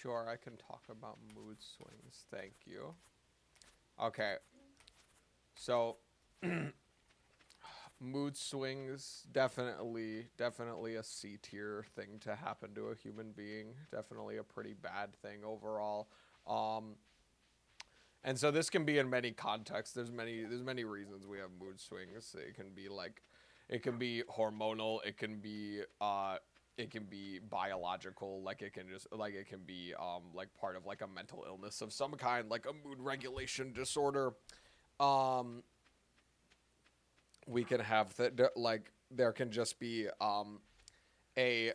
Sure, I can talk about mood swings. Thank you. Okay, so mood swings definitely a C tier thing to happen to a human being. Definitely a pretty bad thing overall. Um, and so this can be in many contexts. There's many reasons we have mood swings. It can be hormonal. It can be biological. It can be like part of like a mental illness of some kind, like a mood regulation disorder. Um, we can have that like there can just be a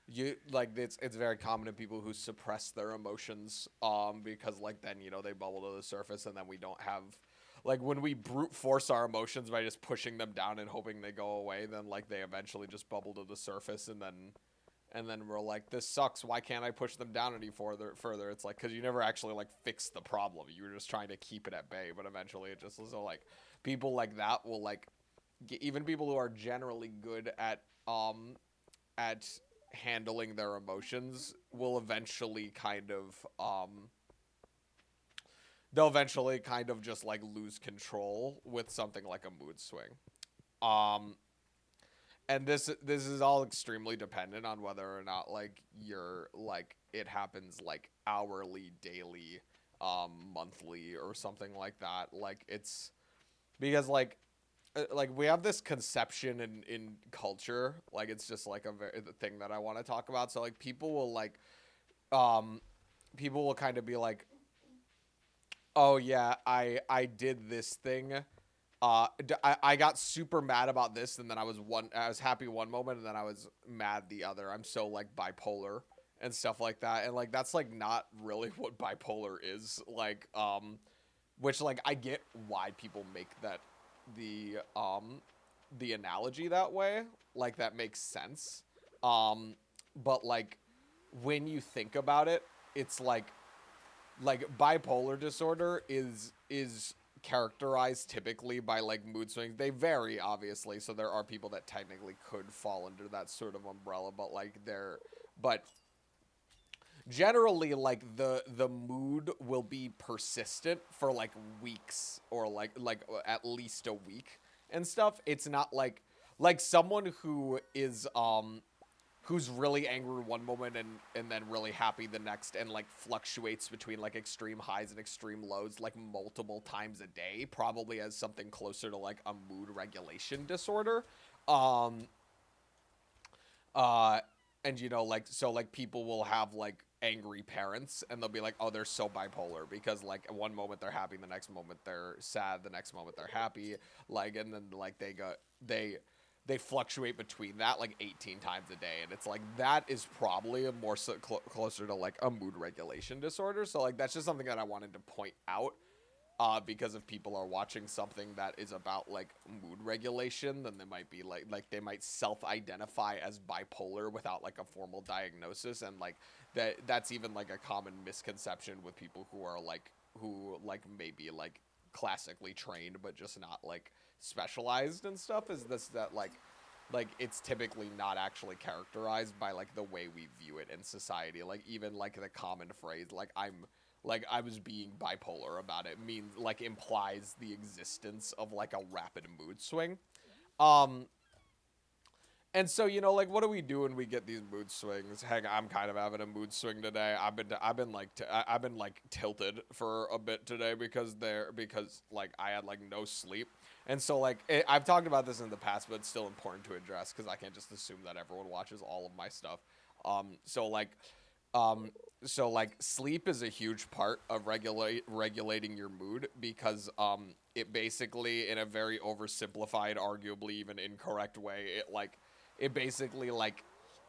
you like it's very common in people who suppress their emotions because like then they bubble to the surface, and then we don't have like when we brute force our emotions by just pushing them down and hoping they go away, then like they eventually just bubble to the surface, and then we're like, this sucks, why can't I push them down any further. It's like because you never actually like fixed the problem, you were just trying to keep it at bay, but eventually it just so like people like that will like even people who are generally good at handling their emotions will eventually they'll eventually kind of just like lose control with something like a mood swing. Um and this is all extremely dependent on whether or not like you're like it happens like hourly, daily, monthly or something like that. Like it's because like we have this conception in culture, like it's just like the thing that I want to talk about. So like um people will kind of be like, oh yeah, I did this thing, I got super mad about this, and then I was happy one moment, and then I was mad the other. I'm so like bipolar and stuff like that, and like that's like not really what bipolar is. Which like I get why people make the um the analogy that way. Like that makes sense. But like when you think about it, it's like bipolar disorder is characterized typically by like mood swings. They vary obviously, so there are people that technically could fall under that sort of umbrella, but generally like the mood will be persistent for like weeks or like at least a week and stuff. It's not like someone who's really angry one moment and then really happy the next, and like fluctuates between like extreme highs and extreme lows like multiple times a day, probably has something closer to like a mood regulation disorder. um uh and like so like people will have like angry parents, and they'll be like, oh, they're so bipolar because like one moment they're happy, the next moment they're sad, the next moment they're happy, like, and then like they fluctuate between that like 18 times a day, and it's like that is probably a more closer to like a mood regulation disorder. So like that's just something that I wanted to point out, because if people are watching something that is about like mood regulation, then they might be like they might self-identify as bipolar without like a formal diagnosis, and like that's even like a common misconception with people who like maybe like classically trained but just not like specialized and stuff, is this that like it's typically not actually characterized by like the way we view it in society. Like even like the common phrase like I was being bipolar about it means like implies the existence of like a rapid mood swing. Um and so like what do we do when we get these mood swings? Heck, I'm kind of having a mood swing today. I've been like tilted for a bit today because like I had like no sleep. And so like I've talked about this in the past, but it's still important to address because I can't just assume that everyone watches all of my stuff. Um so like um, so like sleep is a huge part of regulating your mood because it basically, in a very oversimplified, arguably even incorrect way, it basically like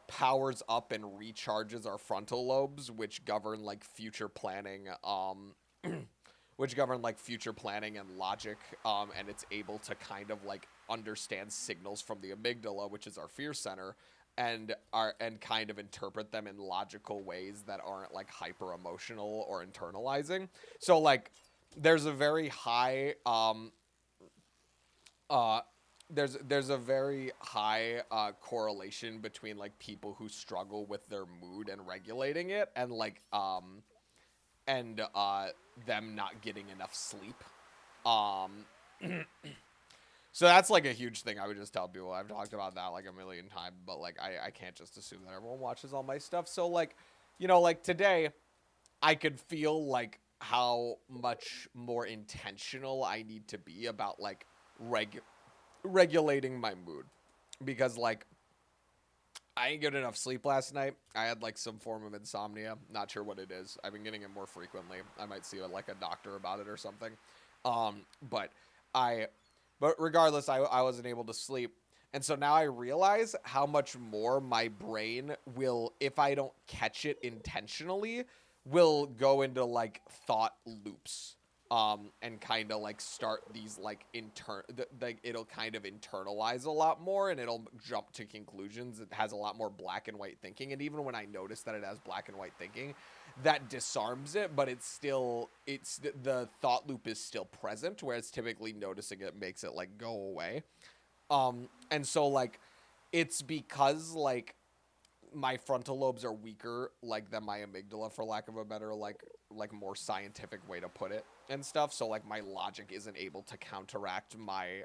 powers up and recharges our frontal lobes, which govern like future planning, which govern like future planning and logic, and it's able to kind of like understand signals from the amygdala, which is our fear center, and kind of interpret them in logical ways that aren't like hyper emotional or internalizing. So like there's a very high uh there's a very high correlation between like people who struggle with their mood and regulating it, and like and them not getting enough sleep. Um, so that's like a huge thing. I would just tell people. I've talked about that like a million times, but like I can't just assume that everyone watches all my stuff. So like, like today, I could feel like how much more intentional I need to be about like regulating my mood, because like I didn't get enough sleep last night. I had like some form of insomnia. Not sure what it is. I've been getting it more frequently. I might see like a doctor about it or something. But I, but regardless, I wasn't able to sleep. And so now I realize how much more my brain will, if I don't catch it intentionally, will go into like thought loops. And kind of like start these like like it'll kind of internalize a lot more, and it'll jump to conclusions. It has a lot more black and white thinking, and even when I notice that it has black and white thinking, that disarms it, but it's the thought loop is still present, whereas typically noticing it makes it like go away. And so like it's because like my frontal lobes are weaker like than my amygdala, for lack of a better like more scientific way to put it and stuff. So like my logic isn't able to counteract my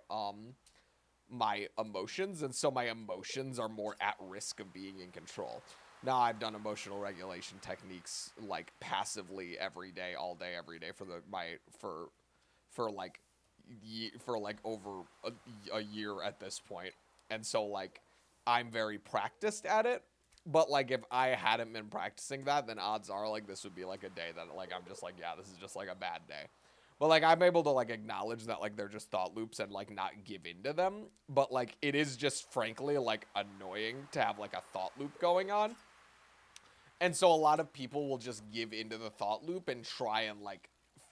emotions, and so my emotions are more at risk of being in control. Now I've done emotional regulation techniques like passively every day, all day, every day for like for like over a year at this point. And so like I'm very practiced at it. But like if I hadn't been practicing that, then odds are like this would be like a day that like I'm just like, yeah, this is just like a bad day. But like I'm able to like acknowledge that like they're just thought loops and like not give into them. But like it is just frankly like annoying to have like a thought loop going on. And so a lot of people will just give into the thought loop and try and like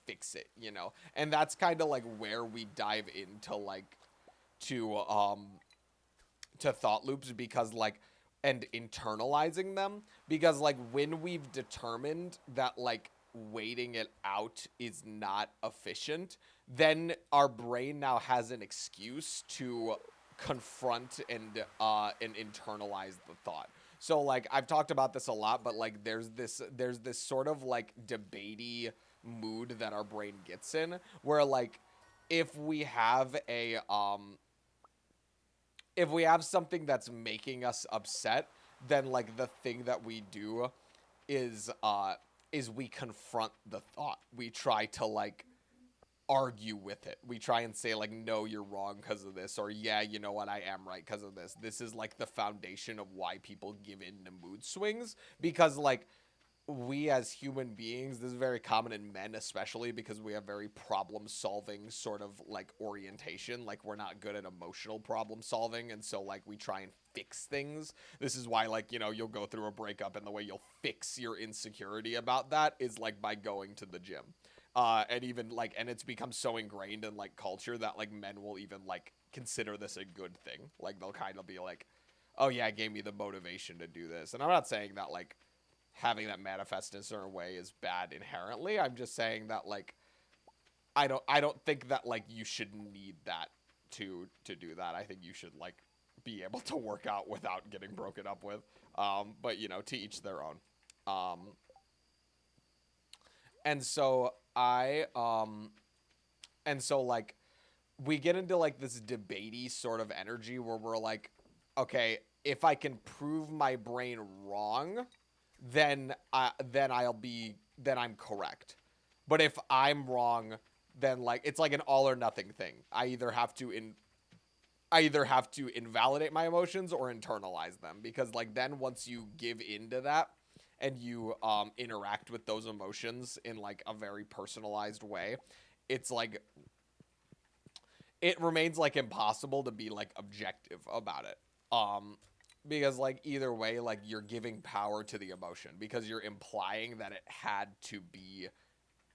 fix it. And that's kind of like where we dive into like to thought loops, because like and internalizing them, because like when we've determined that like waiting it out is not efficient, then our brain now has an excuse to confront and internalize the thought. So like I've talked about this a lot, but like there's this sort of like debatey mood that our brain gets in, where like if we have a if we have something that's making us upset, then like the thing that we do is we confront the thought. We try to like argue with it. We try and say like, no, you're wrong because of this, or yeah, you know what, I am right because of this. This is like the foundation of why people give in to mood swings, because like we as human beings, this is very common in men, especially because we have very problem solving sort of like orientation. Like we're not good at emotional problem solving. And so like we try and fix things. This is why like, you'll go through a breakup, and the way you'll fix your insecurity about that is like by going to the gym. And even like, and it's become so ingrained in like culture that like men will even like consider this a good thing. Like they'll kind of be like, oh yeah, it gave me the motivation to do this. And I'm not saying that like having that manifest in a certain way is bad inherently. I'm just saying that like I don't think that like you should need that to do that. I think you should like be able to work out without getting broken up with. But to each their own. Um, and so like we get into like this debatey sort of energy where we're like, okay, if I can prove my brain wrong, then I'm correct. But if I'm wrong, then like it's like an all or nothing thing. I either have to invalidate my emotions or internalize them, because like then once you give into that and you interact with those emotions in like a very personalized way, it's like it remains like impossible to be like objective about it. Because like either way, like you're giving power to the emotion because you're implying that it had to be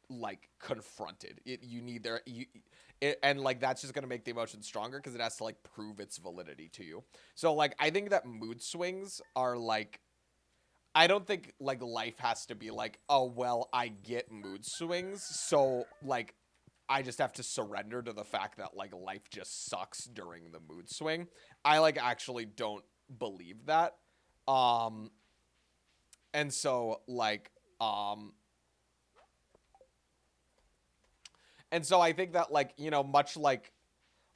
like confronted. You need there you and like that's just going to make the emotion stronger because it has to like prove its validity to you. So like I think that mood swings are like, I don't think like life has to be like, oh well, I get mood swings, so like I just have to surrender to the fact that like life just sucks during the mood swing. I like actually don't believe that. Um and so like um and so I think that like,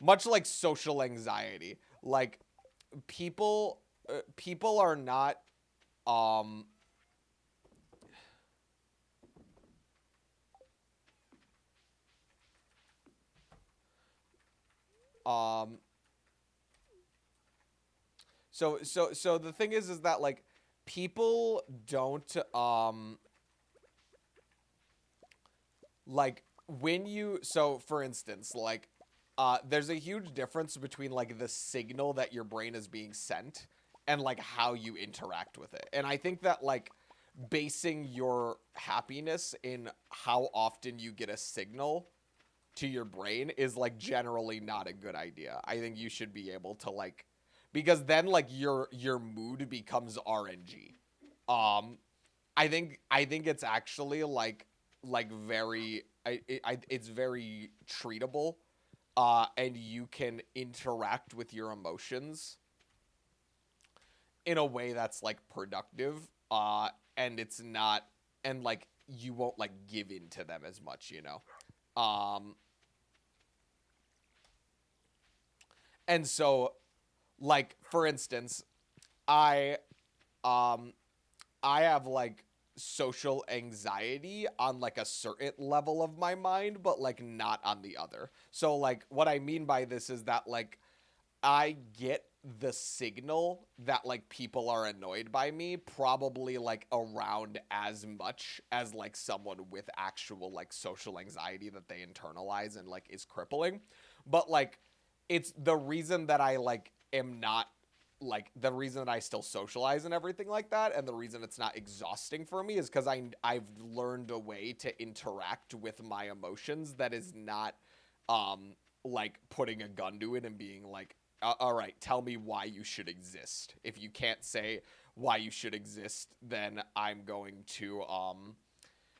much like social anxiety, like people people are not um um so the thing is that like people don't like when you so for instance like there's a huge difference between like the signal that your brain is being sent and like how you interact with it. And I think that like basing your happiness in how often you get a signal to your brain is like generally not a good idea. I think you should be able to like, because then like your mood becomes RNG. Um I think it's actually like very it's very treatable, and you can interact with your emotions in a way that's like productive, and it's not, and like you won't like give in to them as much, um and so like for instance, I um I have like social anxiety on like a certain level of my mind, but like not on the other. So like what I mean by this is that like I get the signal that like people are annoyed by me probably like around as much as like someone with actual like social anxiety that they internalize and like is crippling. But like it's the reason that I like am not like the reason that I still socialize and everything like that, and the reason it's not exhausting for me is because I've learned a way to interact with my emotions that is not like putting a gun to it and being like, all right, tell me why you should exist. If you can't say why you should exist, then I'm going to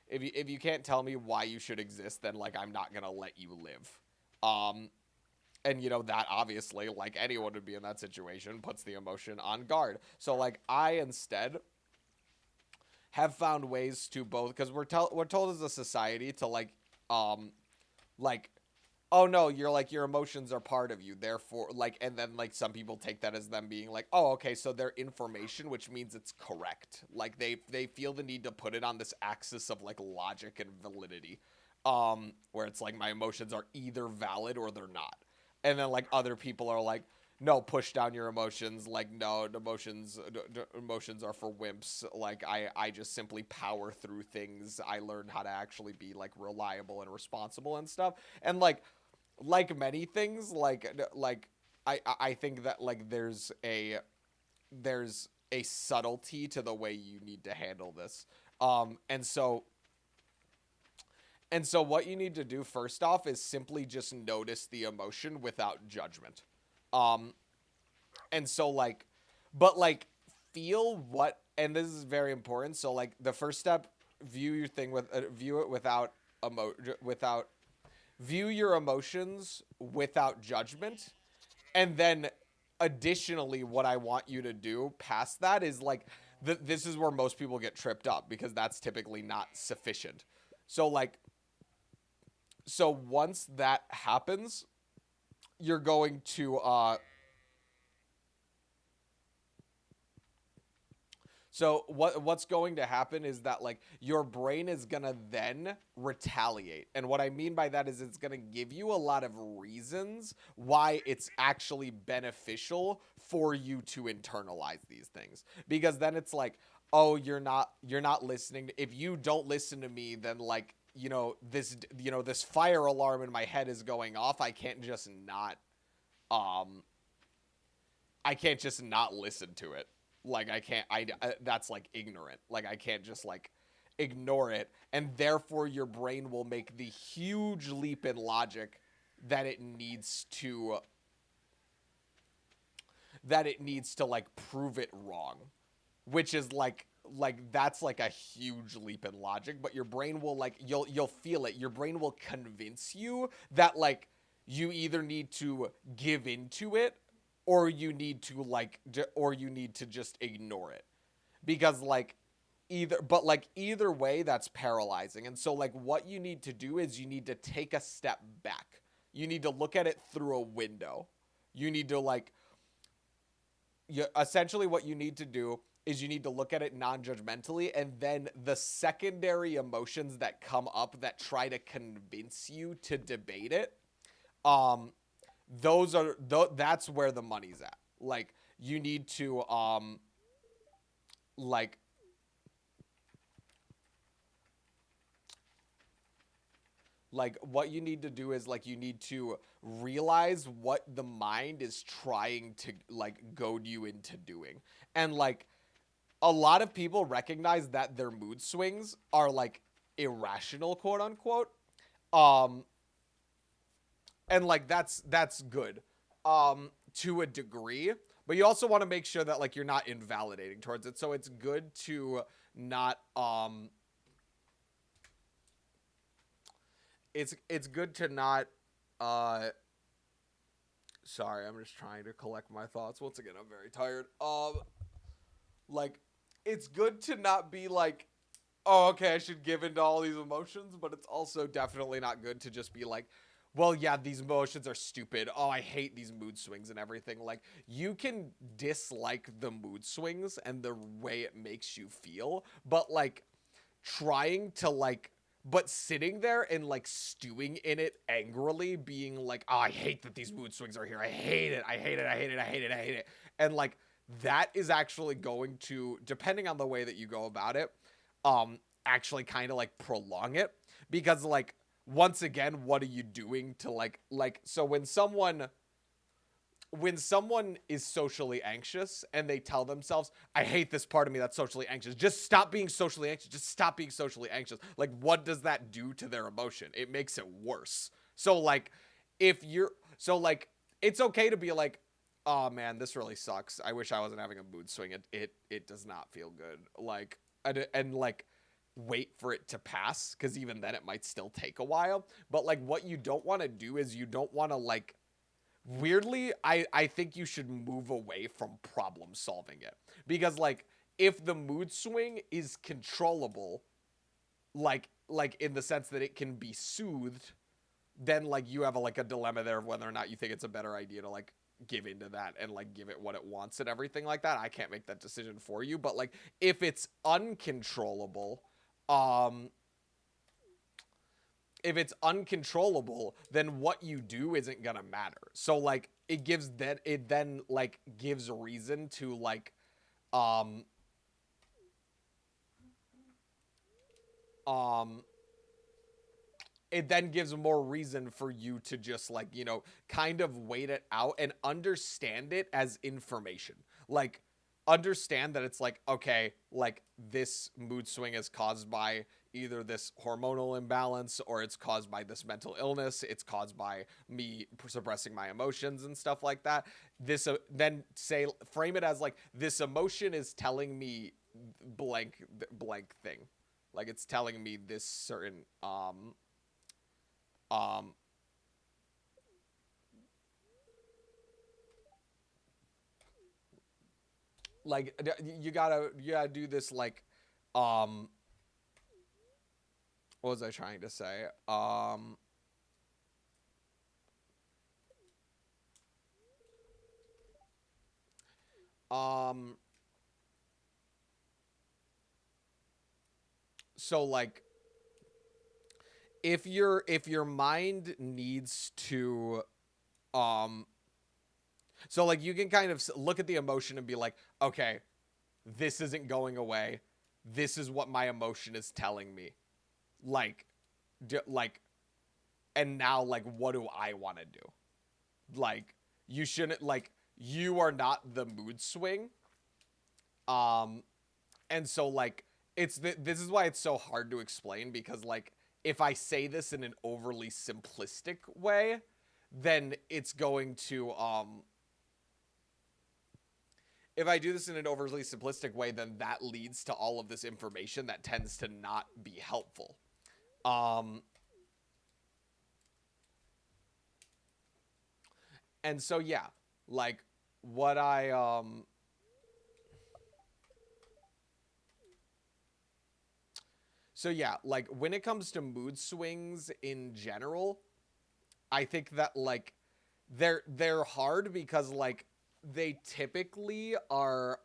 if you can't tell me why you should exist, then like I'm not gonna let you live. Um, and that obviously, like anyone would be in that situation, puts the emotion on guard. So like I instead have found ways to both, because we're told as a society to um like, oh no, you're like your emotions are part of you, therefore like, and then like some people take that as them being like, oh okay, so they're information, which means it's correct. Like they feel the need to put it on this axis of like logic and validity, where it's like my emotions are either valid or they're not. And then like other people are like, no, push down your emotions, like no, emotions are for wimps. Like I just simply power through things. I learned how to actually be like reliable and responsible and stuff. And like many things, like I think that like there's a subtlety to the way you need to handle this. And so what you need to do first off is simply just notice the emotion without judgment. Um and so like but like feel what, and this is very important. So like the first step, view your thing with view it without without view your emotions without judgment. And then additionally, what I want you to do past that is like this is where most people get tripped up, because that's typically not sufficient. So like so once that happens, you're going to so what's going to happen is that like your brain is going to then retaliate. And what I mean by that is it's going to give you a lot of reasons why it's actually beneficial for you to internalize these things. Because then it's like, oh, you're not listening. If you don't listen to me, then like, this fire alarm in my head is going off. Um I can't just not listen to it. Like I can't that's like ignorant. Like I can't just like ignore it, and therefore your brain will make the huge leap in logic that it needs to like prove it wrong, which is like like that's like a huge leap in logic, but your brain will like you'll feel it. Your brain will convince you that like you either need to give into it or you need to like or you need to just ignore it. Because like either way that's paralyzing. And so like what you need to do is you need to take a step back. You need to look at it through a window. You need to like essentially what you need to do is you need to look at it non-judgmentally, and then the secondary emotions that come up that try to convince you to debate it, um that's where the money's at. Like you need to like what you need to do is like you need to realize what the mind is trying to like goad you into doing. And like a lot of people recognize that their mood swings are like irrational, quote unquote. Um and like that's good to a degree, but you also want to make sure that like you're not invalidating towards it. So it's good to not it's good to not uh sorry, I'm just trying to collect my thoughts. Once again, I'm very tired. Like it's good to not be like, oh, okay, I should give into all these emotions, but it's also definitely not good to just be like, well, yeah, these emotions are stupid. Oh, I hate these mood swings and everything. Like, you can dislike the mood swings and the way it makes you feel, but like trying to like but sitting there and like stewing in it angrily, being like, oh, I hate that these mood swings are here. I hate it. I hate it. I hate it. I hate it. I hate it. And like that is actually going to, depending on the way that you go about it, actually kind of like prolong it. Because like once again, what are you doing to like so when someone is socially anxious and they tell themselves, I hate this part of me that's socially anxious, just stop being socially anxious, just stop being socially anxious. Like, what does that do to their emotion? It makes it worse. So, like, if you're, so, like, it's okay to be like, oh man, this really sucks. I wish I wasn't having a mood swing. It does not feel good. Like, and like, wait for it to pass, because even then it might still take a while. But, like, what you don't want to do is you don't want to, like, weirdly, I think you should move away from problem solving it. Because like if the mood swing is controllable, like in the sense that it can be soothed, then like you have like a dilemma there of whether or not you think it's a better idea to like give into that and like give it what it wants and everything like that. I can't make that decision for you, but like if it's uncontrollable, um if it's uncontrollable, then what you do isn't gonna matter. So like it then like gives reason to like um um it then gives more reason for you to just like, kind of wait it out and understand it as information. Like understand that it's like, okay, like this mood swing is caused by either this hormonal imbalance or it's caused by this mental illness, it's caused by me suppressing my emotions and stuff like that. This then say frame it as like this emotion is telling me blank blank thing. Like it's telling me this certain um like you gotta do this like um what was I trying to say? Um so like if your mind needs to um so like you can kind of look at the emotion and be like, okay, this isn't going away. This is what my emotion is telling me. Like like and now like what do I want to do? Like you shouldn't like you are not the mood swing. Um and so like this is why it's so hard to explain, because like if I say this in an overly simplistic way, then it's going to if I do this in an overly simplistic way, then that leads to all of this information that tends to not be helpful. Um, and so yeah, like what I so yeah, like when it comes to mood swings in general, I think that like they're hard because like they typically are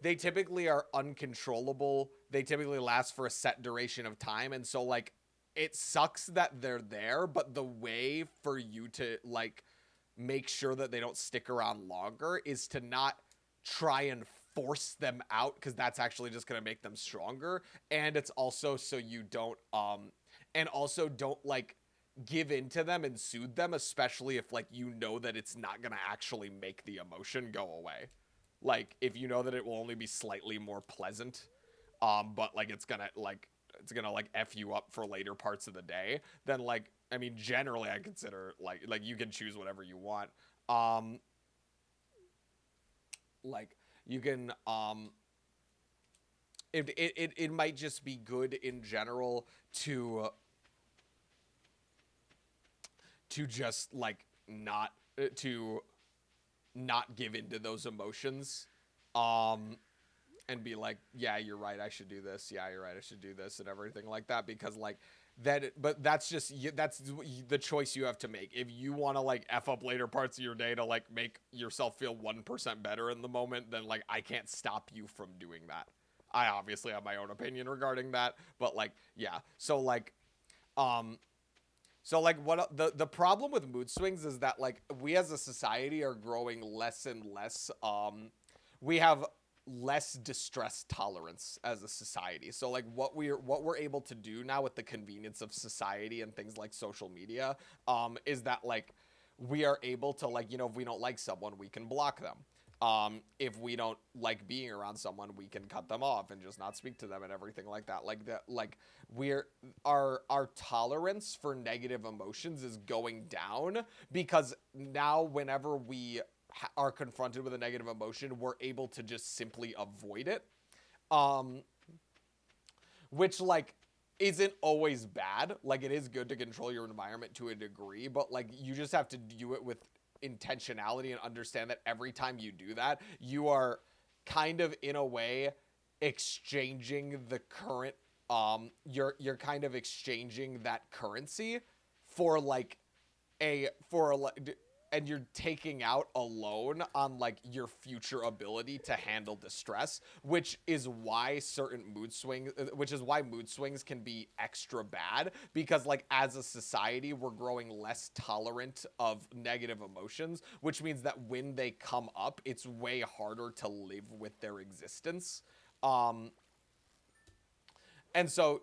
they typically are uncontrollable. They typically last for a set duration of time. And so, like, it sucks that they're there, but the way for you to, like, make sure that they don't stick around longer is to not try and force them out because that's actually just going to make them stronger. And it's also so you don't, and also don't, like, give in to them and soothe them, especially if, like, you know that it's not going to actually make the emotion go away. Like if you know that it will only be slightly more pleasant, but like it's gonna like f you up for later parts of the day, then like I mean generally I consider like you can choose whatever you want. Um, like you can it might just be good in general to just like not to not give into those emotions. Um, and be like, yeah, you're right, I should do this. Yeah, you're right, I should do this, and everything like that. Because like but that's just that's the choice you have to make. If you want to like f up later parts of your day to like make yourself feel 1% better in the moment, then like I can't stop you from doing that. I obviously have my own opinion regarding that, but like yeah. Um, so like what the problem with mood swings is that like we as a society are growing less and less we have less distress tolerance as a society. So like what we're able to do now with the convenience of society and things like social media is that like we are able to like, you know, if we don't like someone, we can block them. If we don't like being around someone, we can cut them off and just not speak to them and everything like that. Like that, like we're our tolerance for negative emotions is going down because now whenever we are confronted with a negative emotion, we're able to just simply avoid it. Um, which like isn't always bad. Like it is good to control your environment to a degree, but like you just have to do it with intentionality and understand that every time you do that, you are kind of in a way exchanging the current you're kind of exchanging that currency for like for a and you're taking out a loan on like your future ability to handle distress, which is why certain mood swings which is why mood swings can be extra bad because like as a society we're growing less tolerant of negative emotions, which means that when they come up it's way harder to live with their existence. um and so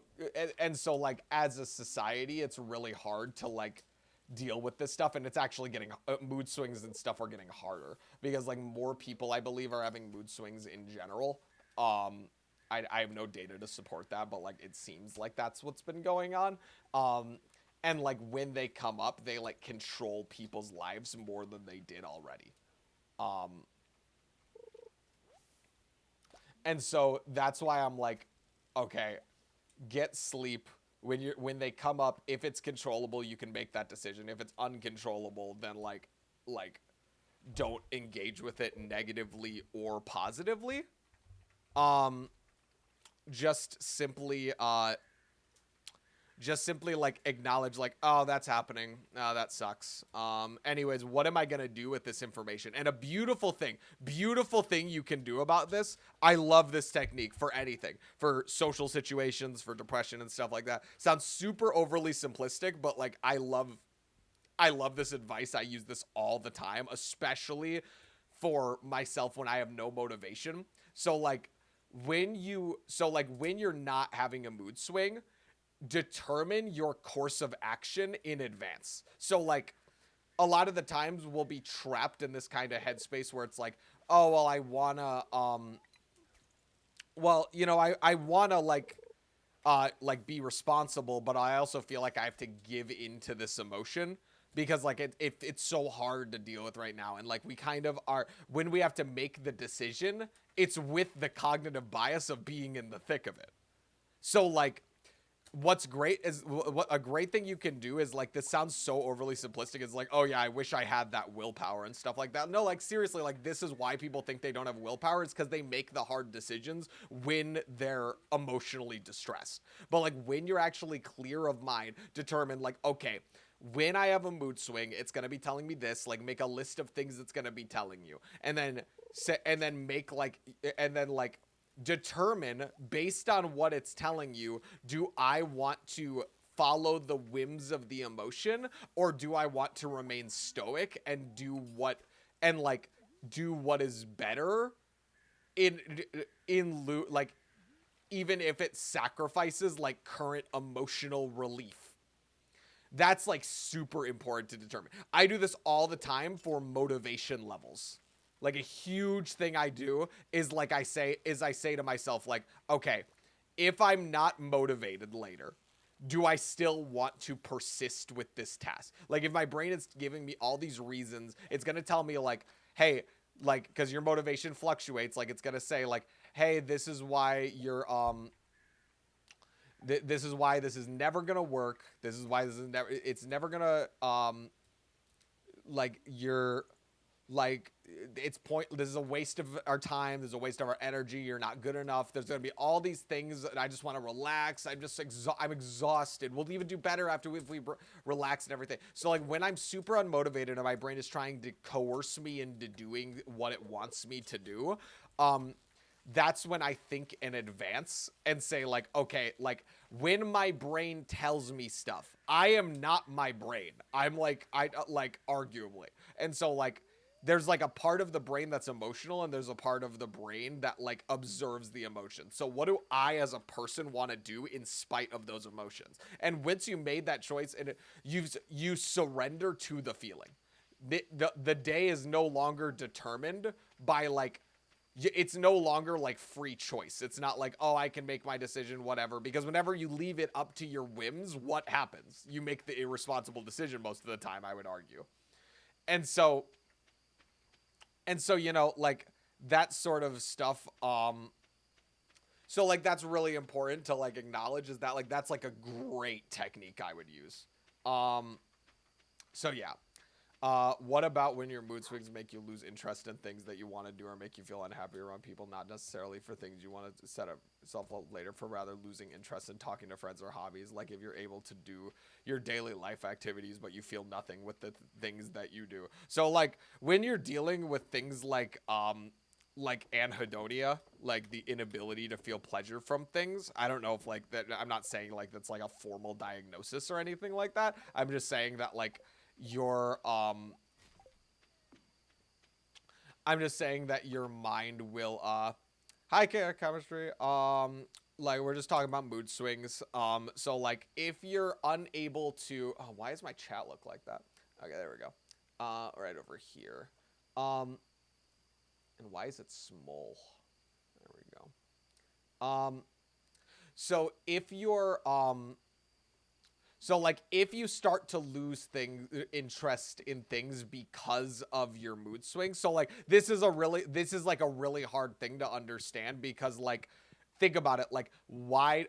and so like as a society it's really hard to like deal with this stuff, and it's actually getting mood swings and stuff are getting harder because like more people I believe are having mood swings in general. I have no data to support that, but like it seems like that's what's been going on. And like when they come up they like control people's lives more than they did already. um and so that's why I'm like, okay, get sleep when they come up. If it's controllable you can make that decision. If it's uncontrollable then like don't engage with it negatively or positively. um just simply like acknowledge like, oh, that's happening, that sucks. Anyways, what am I gonna do with this information? And a beautiful thing you can do about this, I love this technique for anything, for social situations, for depression and stuff like that. Sounds super overly simplistic, but like I love this advice. I use this all the time, especially for myself when I have no motivation. So like when you're not having a mood swing, determine your course of action in advance. So like a lot of the times we'll be trapped in this kind of headspace where it's like, oh well, I wanna well, you know, I wanna like be responsible, but I also feel like I have to give into this emotion because like it's so hard to deal with right now, and like we kind of are when we have to make the decision, it's with the cognitive bias of being in the thick of it. So like what's great is what a great thing you can do is like this sounds so overly simplistic. It's like, oh yeah, I wish I had that willpower and stuff like that. No, like seriously, like this is why people think they don't have willpower. It's because they make the hard decisions when they're emotionally distressed. But like when you're actually clear of mind, determined like, okay, when I have a mood swing, it's gonna be telling me this. Like make a list of things it's gonna be telling you, and then make like and then like determine based on what it's telling you, do I want to follow the whims of the emotion, or do I want to remain stoic and and like do what is better in like even if it sacrifices like current emotional relief. That's like super important to determine. I do this all the time for motivation levels. Like a huge thing I do is like I say to myself like, okay, if I'm not motivated later, do I still want to persist with this task? Like if my brain is giving me all these reasons, it's going to tell me like, hey, like cuz your motivation fluctuates, like it's going to say like, hey, this is why you're this is why this is never going to work. This is why this is never it's never going to like you're like it's point this is a waste of our time, there's a waste of our energy, you're not good enough, there's going to be all these things, and I just want to relax, I'm exhausted, we'll even do better after if we relax and everything. So like when I'm super unmotivated and my brain is trying to coerce me into doing what it wants me to do, that's when I think in advance and say like, okay, like when my brain tells me stuff, I am not my brain, I'm like I like arguably. And so like there's like a part of the brain that's emotional, and there's a part of the brain that like observes the emotion. So what do I as a person want to do in spite of those emotions? And once you made that choice and you surrender to the feeling, the day is no longer determined by like it's no longer like free choice. It's not like, oh, I can make my decision, whatever. Because whenever you leave it up to your whims, what happens? You make the irresponsible decision most of the time, I would argue. And so you know, like that sort of stuff so like that's really important to like acknowledge, is that like that's like a great technique I would use. um so yeah. What about when your mood swings make you lose interest in things that you want to do, or make you feel unhappy around people, not necessarily for things you want to set up yourself up later, for rather losing interest in talking to friends or hobbies? Like if you're able to do your daily life activities, but you feel nothing with the things that you do. So like when you're dealing with things like anhedonia, like the inability to feel pleasure from things. I don't know if like that, I'm not saying like that's like a formal diagnosis or anything like that. I'm just saying that like your I'm just saying that your mind will hi chemistry, like we're just talking about mood swings. So like if you're unable to, oh, why does my chat look like that? Okay, there we go. Right over here. And why is it small? There we go. So if you're so like if you start to lose interest in things because of your mood swings. So like this is like a really hard thing to understand, because like think about it, like why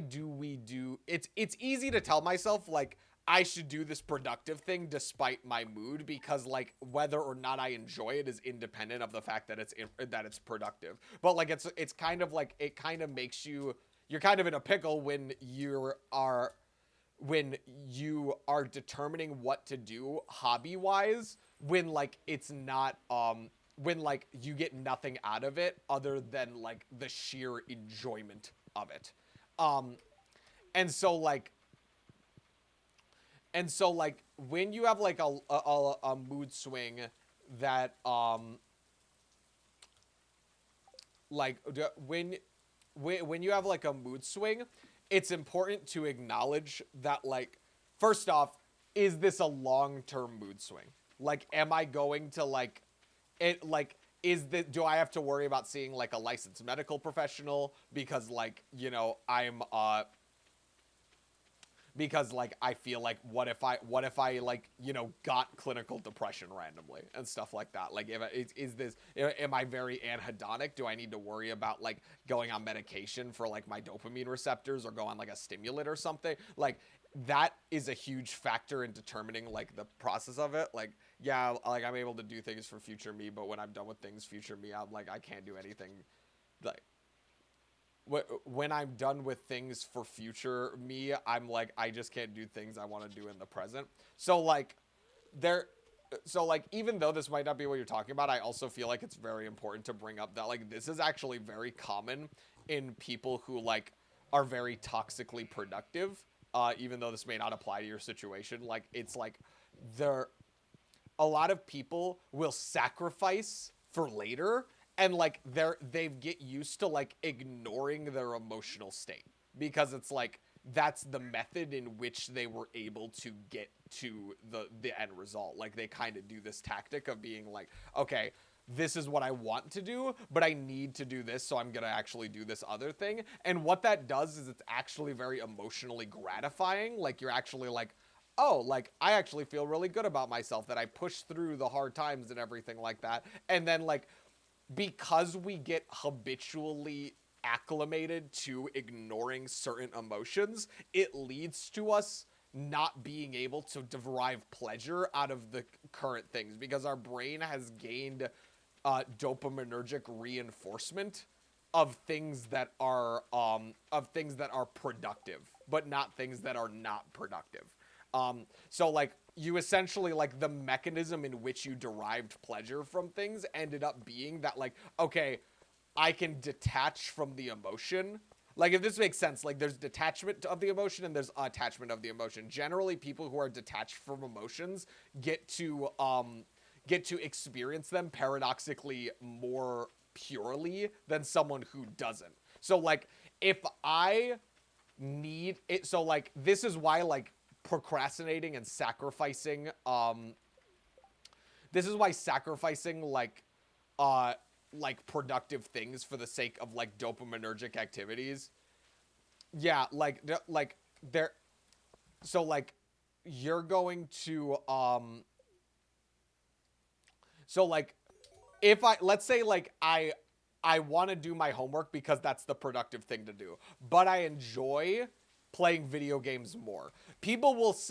do we do it's easy to tell myself like I should do this productive thing despite my mood, because like whether or not I enjoy it is independent of the fact that it's productive. But like it's kind of like it kind of makes you're kind of in a pickle when you are determining what to do hobby wise, when like it's not when like you get nothing out of it other than like the sheer enjoyment of it. um and so like when you have like a mood swing that like when you have like a mood swing, it's important to acknowledge that like first off, is this a long-term mood swing? Like am I going to like it like do I have to worry about seeing like a licensed medical professional because like, you know, I'm because like I feel like what if I like, you know, got clinical depression randomly and stuff like that. Like, is this, am I very anhedonic? Do I need to worry about like going on medication for like my dopamine receptors or go on like a stimulant or something? Like, that is a huge factor in determining like the process of it. Like, yeah, like I'm able to do things for future me, but when I'm done with things future me, I'm like, I can't do anything. Like, when I'm done with things for future me, I'm like, I just can't do things I want to do in the present. So like, there, so like, even though this might not be what you're talking about, I also feel like it's very important to bring up that like this is actually very common in people who like are very toxically productive. Even though this may not apply to your situation, like it's like there, a lot of people will sacrifice for later, and like they get used to like ignoring their emotional state because it's like that's the method in which they were able to get to the end result. Like, they kind of do this tactic of being like, okay, this is what I want to do, but I need to do this, so I'm gonna actually do this other thing. And what that does is it's actually very emotionally gratifying. Like, you're actually like, oh, like, I actually feel really good about myself that I pushed through the hard times and everything like that. And then, like, because we get habitually acclimated to ignoring certain emotions, it leads to us not being able to derive pleasure out of the current things because our brain has gained dopaminergic reinforcement of things that are productive, but not things that are not productive. So like, you essentially, like, the mechanism in which you derived pleasure from things ended up being that, like, okay, I can detach from the emotion. Like, if this makes sense, like, there's detachment of the emotion and there's attachment of the emotion. Generally, people who are detached from emotions get to experience them paradoxically more purely than someone who doesn't. So like, if I need it, so like, this is why like procrastinating and sacrificing this is why sacrificing like productive things for the sake of like dopaminergic activities, yeah, like there, so like, you're going to so like, if I, let's say like, I want to do my homework because that's the productive thing to do, but I enjoy playing video games more. People,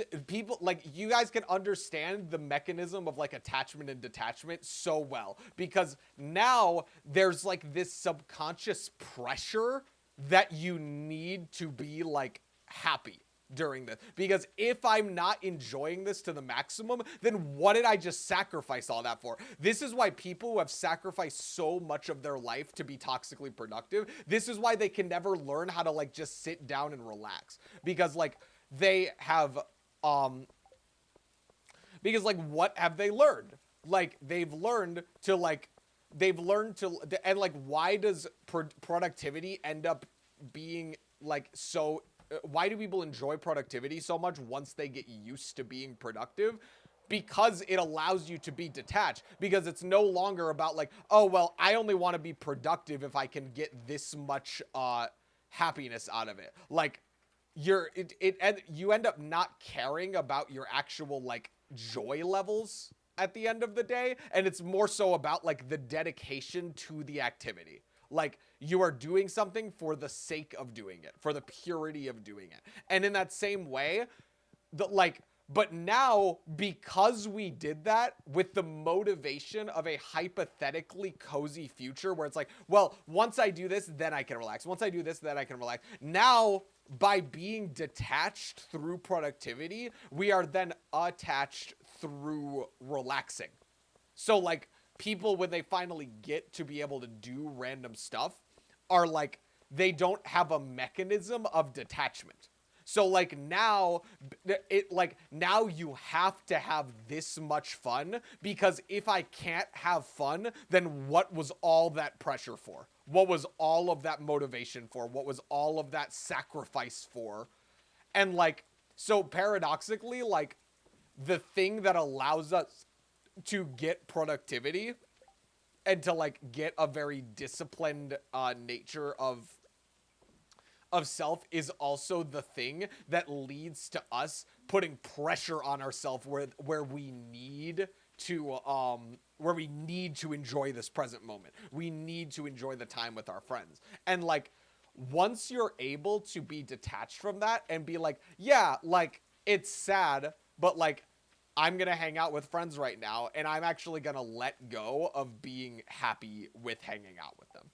like, you guys can understand the mechanism of like attachment and detachment so well, because now there's like this subconscious pressure that you need to be like happy during this, because if I'm not enjoying this to the maximum, then what did I just sacrifice all that for? This is why people who have sacrificed so much of their life to be toxically productive, this is why they can never learn how to like just sit down and relax, because like they have because like, what have they learned? Like, they've learned to, and like, why does productivity end up being like so, why do people enjoy productivity so much once they get used to being productive? Because it allows you to be detached, because it's no longer about like, oh, well, I only want to be productive if I can get this much happiness out of it. Like, you end up not caring about your actual like joy levels at the end of the day, and it's more so about like the dedication to the activity. Like, you are doing something for the sake of doing it, for the purity of doing it. And in that same way, but now, because we did that with the motivation of a hypothetically cozy future where it's like, well, once I do this, then I can relax. Once I do this, then I can relax. Now, by being detached through productivity, we are then attached through relaxing. So like, people, when they finally get to be able to do random stuff, are like, they don't have a mechanism of detachment. So like, now now you have to have this much fun, because if I can't have fun, then what was all that pressure for? What was all of that motivation for? What was all of that sacrifice for? And like, so paradoxically, like, the thing that allows us to get productivity and to like get a very disciplined nature of of self is also the thing that leads to us putting pressure on ourselves where we need to enjoy this present moment. We need to enjoy the time with our friends. And like once you're able to be detached from that and be like, yeah, like it's sad, but like I'm going to hang out with friends right now and I'm actually going to let go of being happy with hanging out with them.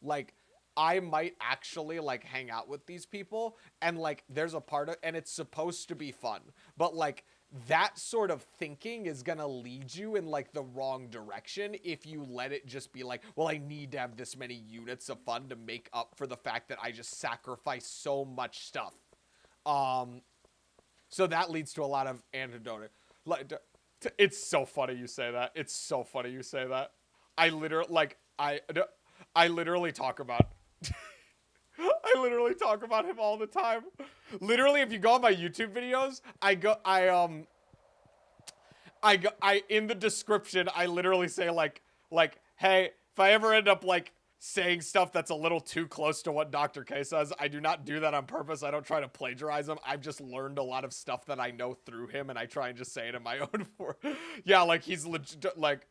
Like I might actually like hang out with these people and like there's a part of and it's supposed to be fun. But like that sort of thinking is going to lead you in like the wrong direction if you let it just be like, well, I need to have this many units of fun to make up for the fact that I just sacrifice so much stuff. So that leads to a lot of anecdotal. Like, it's so funny you say that. It's so funny you say that. I literally like I literally talk about I literally talk about him all the time. Literally, if you go on my YouTube videos, I in the description I literally say like hey, if I ever end up like saying stuff that's a little too close to what Dr. K says, I do not do that on purpose. I don't try to plagiarize him. I've just learned a lot of stuff that I know through him, and I try and just say it in my own form. Yeah, like he's legit, like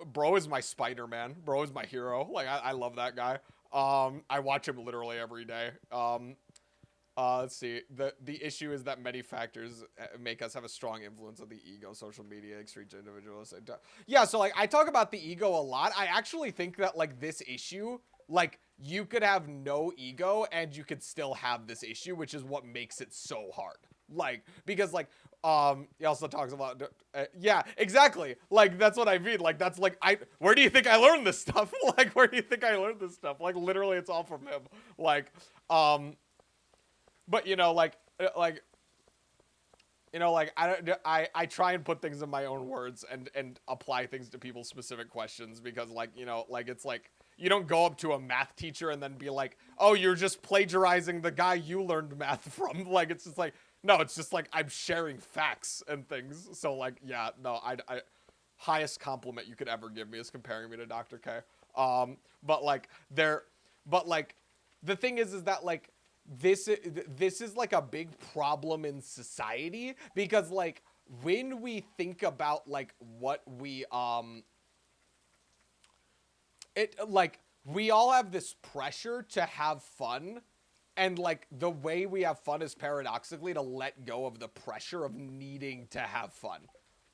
bro is my Spider-Man. Bro is my hero. Like I love that guy. I watch him literally every day. Let's see. The issue is that many factors make us have a strong influence on the ego, social media, extreme individuals. Yeah, so like I talk about the ego a lot. I actually think that like this issue, like you could have no ego and you could still have this issue, which is what makes it so hard. Like because like he also talks about yeah, exactly. Like that's what I mean. Like that's like where do you think I learned this stuff? Like where do you think I learned this stuff? Like literally it's all from him. Like but you know, I try and put things in my own words and apply things to people's specific questions because like, you know, like it's like you don't go up to a math teacher and then be like, oh, you're just plagiarizing the guy you learned math from. Like it's just like, no, it's just like I'm sharing facts and things. So like, yeah, no, I highest compliment you could ever give me is comparing me to Dr. K. But like the thing is that like this is like a big problem in society because like when we think about like what we it like we all have this pressure to have fun, and like the way we have fun is paradoxically to let go of the pressure of needing to have fun.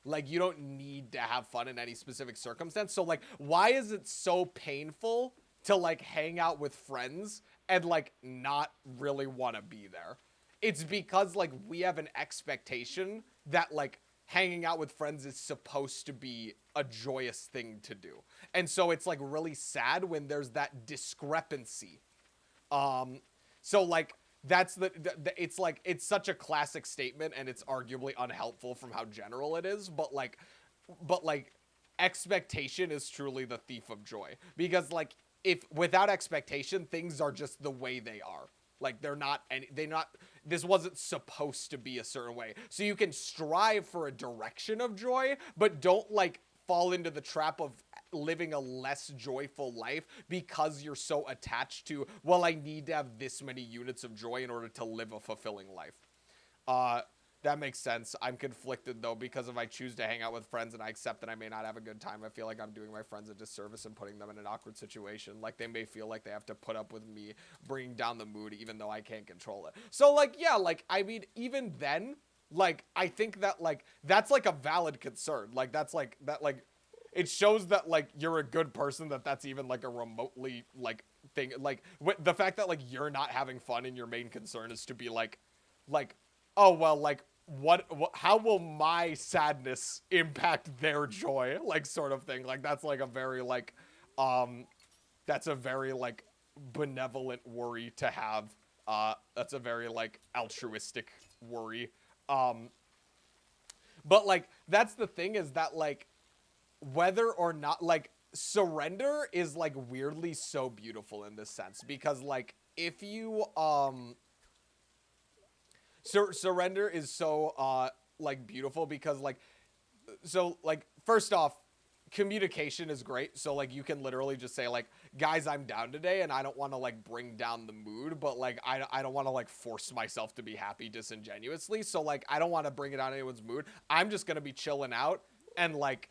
Like you don't need to have fun in any specific circumstance. So like why is it so painful to like hang out with friends and like not really want to be there? It's because like we have an expectation that like hanging out with friends is supposed to be a joyous thing to do. And so it's like really sad when there's that discrepancy. So like that's it's like it's such a classic statement and it's arguably unhelpful from how general it is, but like expectation is truly the thief of joy because like if without expectation things are just the way they are. Like this wasn't supposed to be a certain way. So you can strive for a direction of joy, but don't like fall into the trap of living a less joyful life because you're so attached to, well, I need to have this many units of joy in order to live a fulfilling life. That makes sense. I'm conflicted though, because if I choose to hang out with friends and I accept that I may not have a good time, I feel like I'm doing my friends a disservice and putting them in an awkward situation. Like they may feel like they have to put up with me bringing down the mood even though I can't control it. So like, yeah, like, I mean, even then, like, I think that like, that's like a valid concern. Like that's like, that like, it shows that like you're a good person, that's even like a remotely like thing. Like the fact that like you're not having fun and your main concern is to be like, oh, well, like, what how will my sadness impact their joy, like sort of thing. Like that's like a very like that's a very like benevolent worry to have. That's a very like altruistic worry. But like that's the thing, is that like whether or not like surrender is like weirdly so beautiful in this sense, because like if you surrender is so like beautiful because like, so like first off, communication is great. So like you can literally just say like, guys, I'm down today and I don't want to like bring down the mood, but like I don't want to like force myself to be happy disingenuously. So like I don't want to bring it down anyone's mood. I'm just gonna be chilling out, and like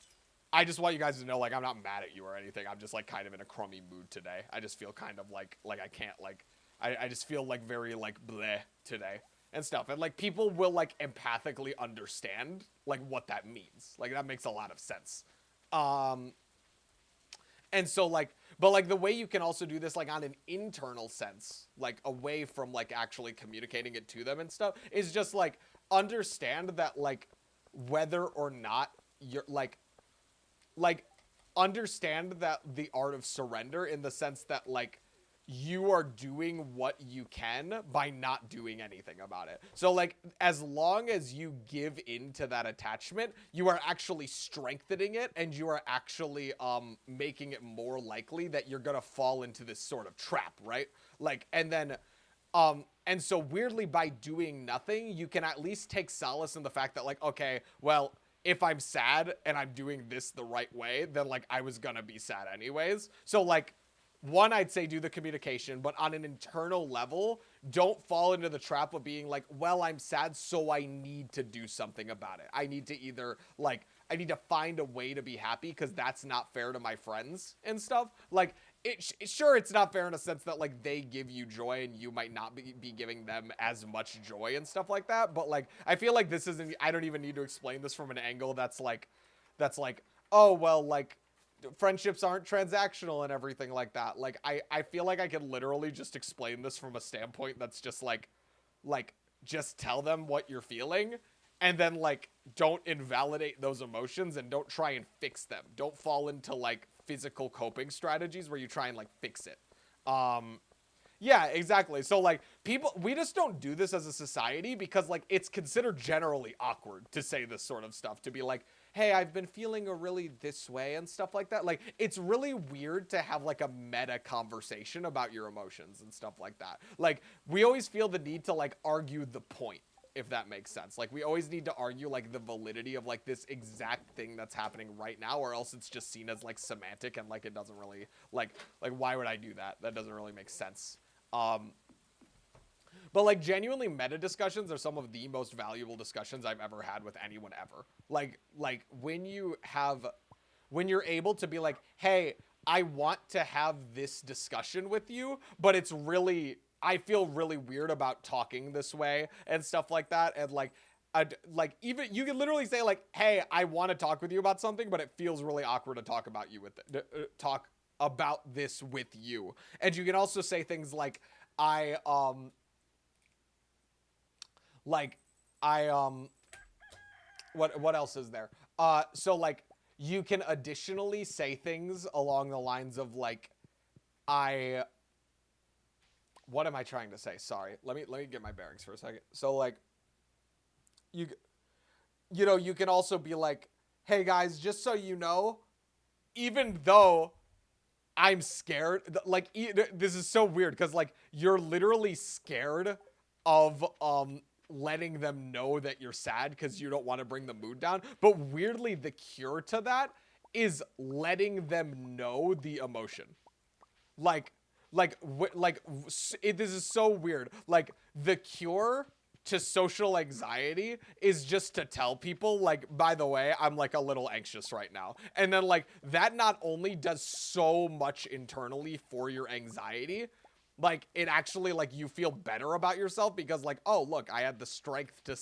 I just want you guys to know like I'm not mad at you or anything. I'm just like kind of in a crummy mood today. I just feel kind of like I can't like I just feel like very like bleh today and stuff. And like people will like empathically understand like what that means. Like that makes a lot of sense. Um, and so like, but like the way you can also do this like on an internal sense, like away from like actually communicating it to them and stuff, is just like understand that like whether or not you're like understand that the art of surrender in the sense that like you are doing what you can by not doing anything about it. So like as long as you give into that attachment, you are actually strengthening it, and you are actually making it more likely that you're going to fall into this sort of trap, right? Like and so weirdly by doing nothing, you can at least take solace in the fact that like, okay, well, if I'm sad and I'm doing this the right way, then like I was gonna be sad anyways. So like one, I'd say do the communication, but on an internal level, don't fall into the trap of being like, well, I'm sad, so I need to do something about it. I need to either like, I need to find a way to be happy because that's not fair to my friends and stuff. Like, sure, it's not fair in a sense that like they give you joy and you might not be giving them as much joy and stuff like that. But like, I feel like this isn't, I don't even need to explain this from an angle that's like, oh, well, like, friendships aren't transactional and everything like that. Like I feel like I can literally just explain this from a standpoint that's just like just tell them what you're feeling, and then like don't invalidate those emotions and don't try and fix them. Don't fall into like physical coping strategies where you try and like fix it. Yeah, exactly. So like we just don't do this as a society because like it's considered generally awkward to say this sort of stuff, to be like, hey, I've been feeling a really this way and stuff like that. Like it's really weird to have like a meta conversation about your emotions and stuff like that. Like we always feel the need to like argue the point, if that makes sense. Like we always need to argue like the validity of like this exact thing that's happening right now, or else it's just seen as like semantic and like it doesn't really like why would I do that? That doesn't really make sense. But like genuinely meta discussions are some of the most valuable discussions I've ever had with anyone ever. Like when you're able to be like, hey, I want to have this discussion with you, but it's really, I feel really weird about talking this way and stuff like that. And like even you can literally say like, hey, I want to talk with you about something, but it feels really awkward to talk about you with talk about this with you. And you can also say things like, what else is there? So like you can additionally say things along the lines of like, what am I trying to say? Sorry. Let me get my bearings for a second. So like you know, you can also be like, hey guys, just so you know, even though I'm scared, like this is so weird because like you're literally scared of letting them know that you're sad because you don't want to bring the mood down. But weirdly, the cure to that is letting them know the emotion. This is so weird. Like the cure to social anxiety is just to tell people like, by the way, I'm like a little anxious right now. And then like that not only does so much internally for your anxiety, like it actually like you feel better about yourself because like, oh look, I had the strength to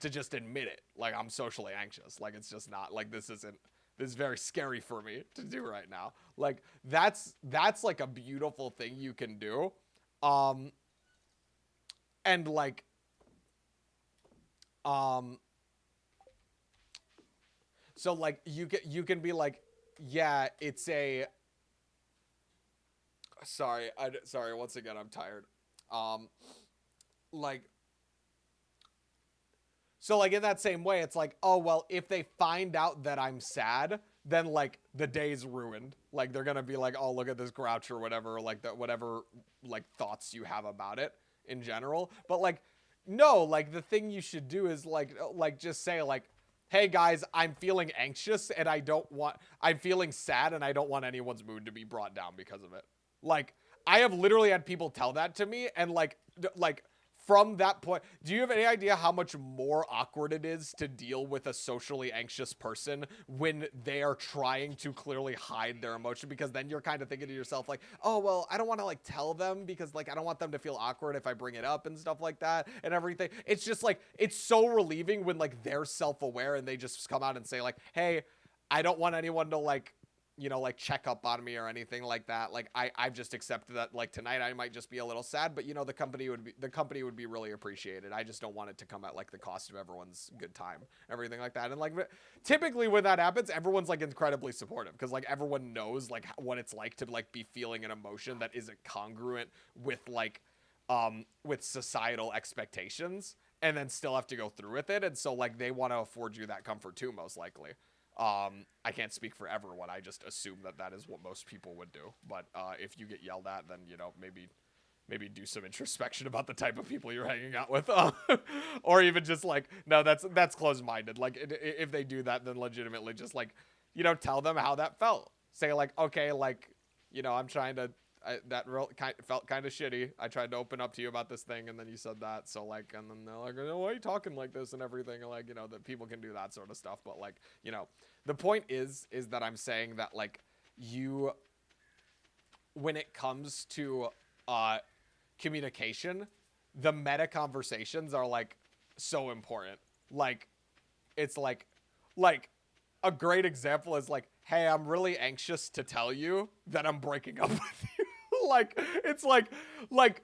just admit it. Like I'm socially anxious. Like it's just not like this is very scary for me to do right now. Like that's like a beautiful thing you can do. And like so like you can be like, yeah, it's a sorry, once again I'm tired. Like so like in that same way, it's like, oh well, if they find out that I'm sad, then like the day's ruined. Like they're gonna be like, oh look at this grouch or whatever, or like that whatever like thoughts you have about it in general. But like no, like the thing you should do is like just say like, hey guys, I'm feeling anxious and I'm feeling sad and I don't want anyone's mood to be brought down because of it. Like, I have literally had people tell that to me, and like from that point, do you have any idea how much more awkward it is to deal with a socially anxious person when they are trying to clearly hide their emotion? Because then you're kind of thinking to yourself like, oh, well, I don't want to like tell them because like I don't want them to feel awkward if I bring it up and stuff like that and everything. It's just like, it's so relieving when like they're self-aware and they just come out and say like, hey, I don't want anyone to like, like check up on me or anything like that. Like I've just accepted that like tonight I might just be a little sad, but the company would be really appreciated. I just don't want it to come at like the cost of everyone's good time, everything like that. And like typically when that happens, everyone's like incredibly supportive because like everyone knows like what it's like to like be feeling an emotion that isn't congruent with like with societal expectations and then still have to go through with it. And so like they want to afford you that comfort too, most likely. I can't speak for everyone. I just assume that is what most people would do. But if you get yelled at, then maybe do some introspection about the type of people you're hanging out with, or even just like, no, that's closed-minded. Like if they do that, then legitimately just like, tell them how that felt. Say like, okay, like, I'm trying to. Felt kind of shitty. I tried to open up to you about this thing, and then you said that. So like, and then they're like, oh, why are you talking like this and everything? And like, that people can do that sort of stuff. But like, the point is that I'm saying that like when it comes to communication, the meta conversations are like so important. Like, it's like a great example is like, hey, I'm really anxious to tell you that I'm breaking up with you. Like, it's like, like,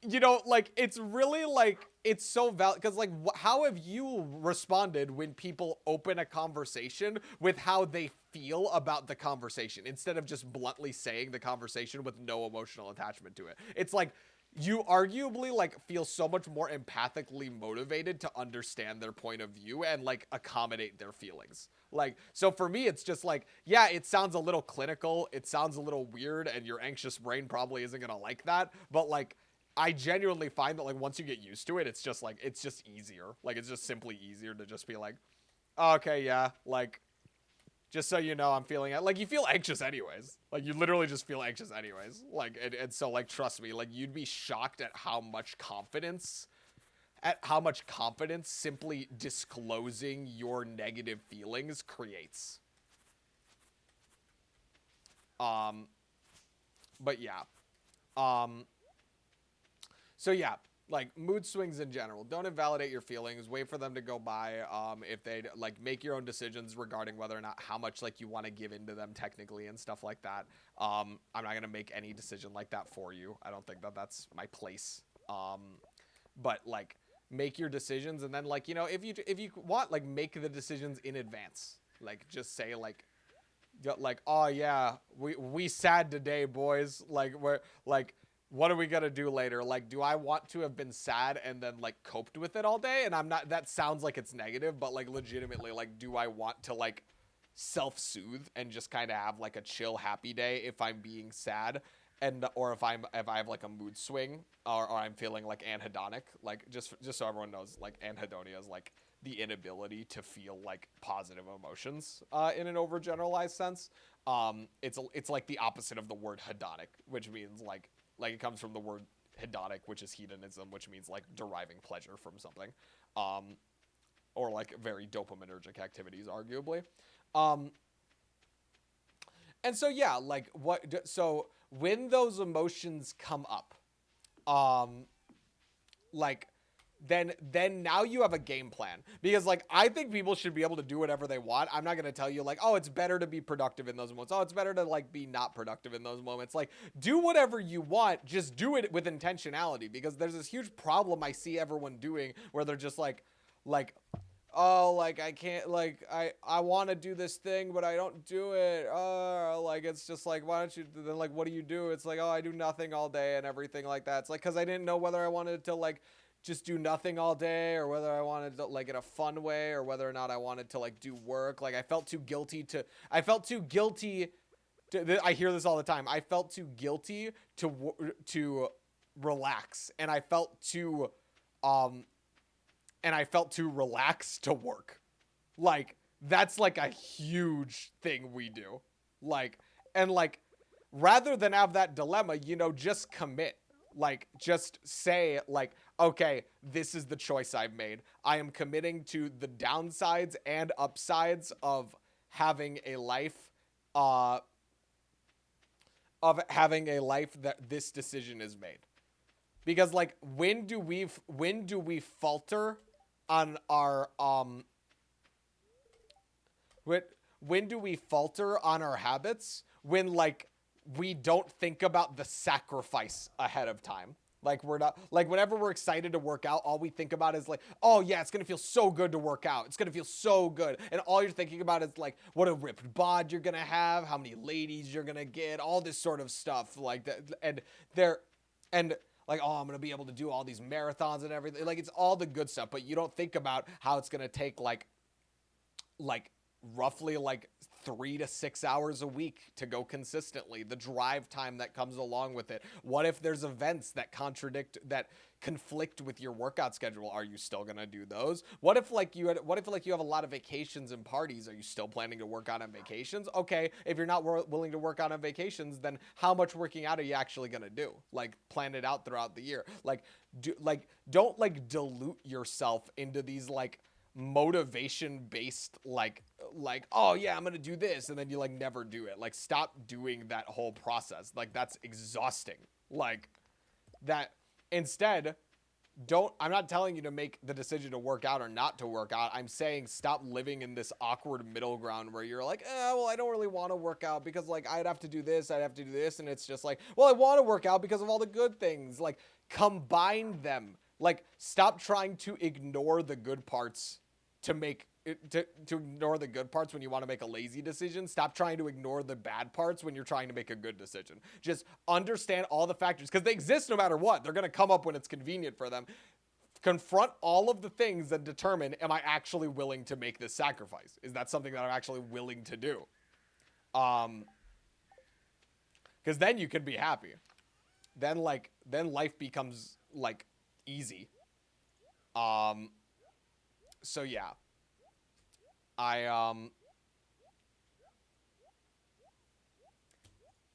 it's really like, it's so valid. Because like, how have you responded when people open a conversation with how they feel about the conversation instead of just bluntly saying the conversation with no emotional attachment to it? It's like, you arguably like feel so much more empathically motivated to understand their point of view and like accommodate their feelings. Like, so for me, it's just like, yeah, it sounds a little clinical. It sounds a little weird, and your anxious brain probably isn't going to like that. But like, I genuinely find that like once you get used to it, it's just easier. Like, it's just simply easier to just be like, oh, okay, yeah, like, just so you know, I'm feeling it. Like, you feel anxious anyways. Like, you literally just feel anxious anyways. Like, and so, like, trust me, like, you'd be shocked at how much confidence simply disclosing your negative feelings creates. But yeah. So yeah, like mood swings in general. Don't invalidate your feelings. Wait for them to go by. If they like, make your own decisions regarding whether or not how much like you want to give into them technically and stuff like that. I'm not gonna make any decision like that for you. I don't think that that's my place. But like, make your decisions, and then like, if you want, like, make the decisions in advance. Like, just say like, oh yeah, we sad today, boys. Like, we're like, what are we gonna do later? Like, do I want to have been sad and then like coped with it all day? And I'm not, that sounds like it's negative, but like legitimately, like, do I want to like self-soothe and just kind of have like a chill happy day if I'm being sad, and or if I have like a mood swing, or I'm feeling like anhedonic? Like, just so everyone knows, like, anhedonia is like the inability to feel like positive emotions in an overgeneralized sense. It's like the opposite of the word hedonic, which means like it comes from the word hedonic, which is hedonism, which means like deriving pleasure from something, or like very dopaminergic activities, arguably. And so yeah, like so when those emotions come up, like, then now you have a game plan, because like, I think people should be able to do whatever they want. I'm not going to tell you like, oh, it's better to be productive in those moments. Oh, it's better to like be not productive in those moments. Like, do whatever you want, just do it with intentionality, because there's this huge problem I see everyone doing where they're just like, oh, like, I can't, like, I want to do this thing, but I don't do it. Like, it's just like, why don't you, then like, what do you do? It's like, oh, I do nothing all day and everything like that. It's like, because I didn't know whether I wanted to like just do nothing all day, or whether I wanted to like in a fun way, or whether or not I wanted to like do work. Like, I felt too guilty to I hear this all the time. I felt too guilty to relax, and I felt too relaxed to work. Like, that's like a huge thing we do. Like, and like, rather than have that dilemma, just commit. Like, just say, like, okay, this is the choice I've made. I am committing to the downsides and upsides having a life, uh, that this decision is made. Because like, when do we falter on our when, when do we falter on our habits? When like we don't think about the sacrifice ahead of time. Like, we're not like, whenever we're excited to work out, all we think about is like, oh yeah, it's gonna feel so good to work out. It's gonna feel so good, and all you're thinking about is like, what a ripped bod you're gonna have, how many ladies you're gonna get, all this sort of stuff like that, they're and like, oh, I'm gonna be able to do all these marathons and everything. Like, it's all the good stuff, but you don't think about how it's gonna take like roughly like 3 to 6 hours a week to go consistently, the drive time that comes along with it. What if there's events that conflict with your workout schedule? Are you still gonna do those? What if you have a lot of vacations and parties? Are you still planning to work out on vacations? Okay, if you're not willing to work out on vacations, then how much working out are you actually gonna do? Like, plan it out throughout the year. Don't like dilute yourself into these like motivation based, like, oh yeah, I'm gonna do this, and then you like never do it. Like, stop doing that whole process. Like, that's exhausting. Like, that instead, don't I'm not telling you to make the decision to work out or not to work out. I'm saying stop living in this awkward middle ground where you're like, well, I don't really want to work out because like I'd have to do this, and it's just like, well, I want to work out because of all the good things. Like, combine them. Like, stop trying to ignore the good parts to make it, to ignore the good parts when you want to make a lazy decision. Stop trying to ignore the bad parts when you're trying to make a good decision. Just understand all the factors, because they exist no matter what. They're going to come up when it's convenient for them. Confront all of the things and determine, am I actually willing to make this sacrifice? Is that something that I'm actually willing to do? Because then you can be happy. Then life becomes like easy. So yeah. I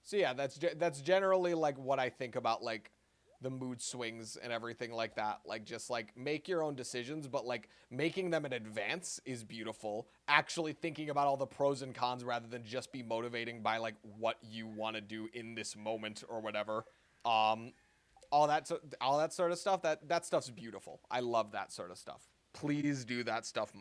So yeah, that's generally like what I think about like the mood swings and everything like that. Like, just like make your own decisions, but like making them in advance is beautiful. Actually thinking about all the pros and cons rather than just be motivating by like what you want to do in this moment or whatever. All that sort of stuff, that stuff's beautiful. I love that sort of stuff. Please do that stuff